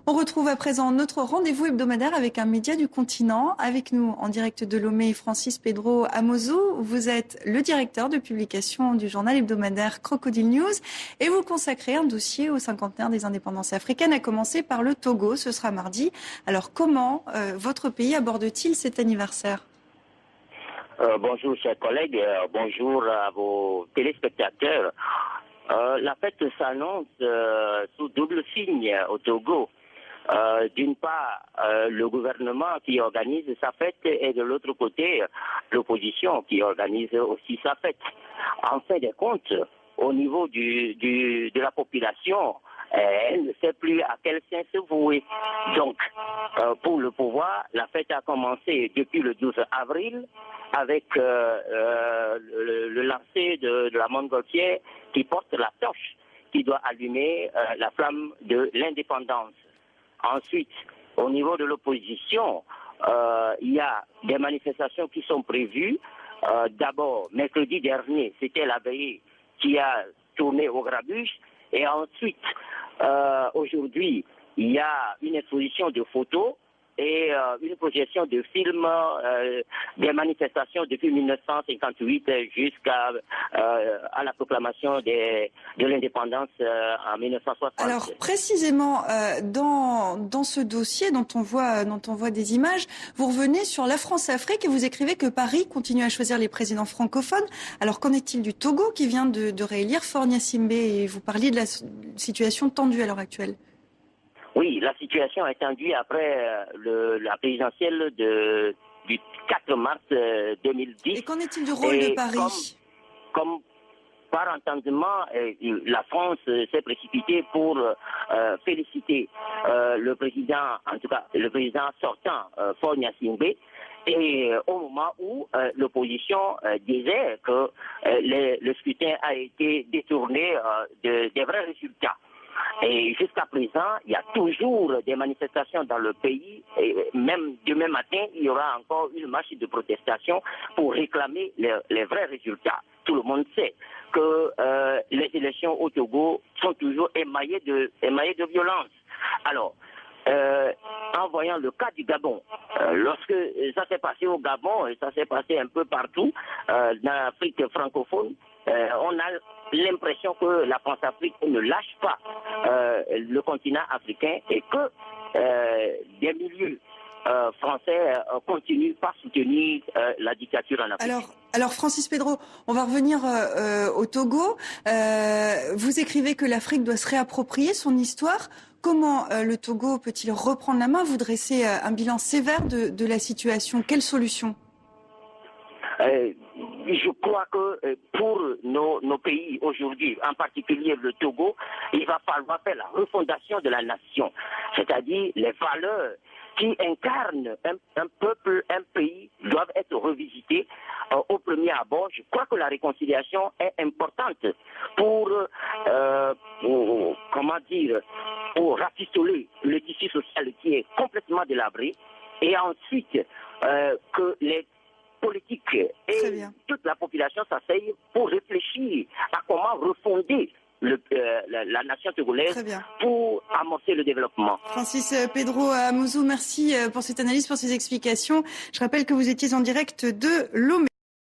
On retrouve à présent notre rendez-vous hebdomadaire avec un média du continent. Avec nous en direct de Lomé, Francis Pedro Amouzou. Vous êtes le directeur de publication du journal hebdomadaire Crocodile News et vous consacrez un dossier au cinquantenaire des indépendances africaines, à commencer par le Togo. Ce sera mardi. Alors comment votre pays aborde-t-il cet anniversaire ? Bonjour chers collègues, bonjour à vos téléspectateurs. La fête s'annonce sous double signe au Togo. D'une part, le gouvernement qui organise sa fête et de l'autre côté, l'opposition qui organise aussi sa fête. En fin de compte, au niveau de la population, elle ne sait plus à quel sens se vouer. Donc, pour le pouvoir, la fête a commencé depuis le 12 avril avec le lancer de la montgolfière qui porte la torche qui doit allumer la flamme de l'indépendance. Ensuite, au niveau de l'opposition, il y a des manifestations qui sont prévues. D'abord, mercredi dernier, c'était la veillée qui a tourné au grabuge. Et ensuite, aujourd'hui, il y a une exposition de photos et une projection de films des manifestations depuis 1958 jusqu'à la proclamation de l'indépendance en 1960. Alors précisément, dans ce dossier dont on voit des images, vous revenez sur la France-Afrique et vous écrivez que Paris continue à choisir les présidents francophones. Alors qu'en est-il du Togo qui vient de réélire Faure Gnassingbé, et vous parliez de la situation tendue à l'heure actuelle? Oui, la situation est tendue après la présidentielle du 4 mars 2010. Et qu'en est-il du rôle de Paris? Comme par entendement, la France s'est précipitée pour féliciter le président, en tout cas le président sortant, Faure Gnassingbé, et au moment où l'opposition disait que le scrutin a été détourné des vrais résultats. Et jusqu'à présent, il y a toujours des manifestations dans le pays. Et même demain matin, il y aura encore une marche de protestation pour réclamer les vrais résultats. Tout le monde sait que les élections au Togo sont toujours émaillées de violence. Alors, en voyant le cas du Gabon, lorsque ça s'est passé au Gabon et ça s'est passé un peu partout dans l'Afrique francophone, on a l'impression que la France-Afrique ne lâche pas le continent africain et que des milieux français continuent par soutenir la dictature en Afrique. Alors Francis Pedro, on va revenir au Togo. Vous écrivez que l'Afrique doit se réapproprier son histoire. Comment le Togo peut-il reprendre la main? Vous dressez un bilan sévère de la situation. Quelle solution? Je crois que pour nos pays aujourd'hui, en particulier le Togo, il va falloir faire la refondation de la nation, c'est-à-dire les valeurs qui incarnent un peuple, un pays, doivent être revisitées au premier abord. Je crois que la réconciliation est importante pour rafistoler le tissu social qui est complètement délabré, et ensuite que les politiques et toute la population s'asseyent pour réfléchir à comment refonder la nation togolaise pour amorcer le développement. Francis Pedro Amouzou, merci pour cette analyse, pour ces explications. Je rappelle que vous étiez en direct de Lomé.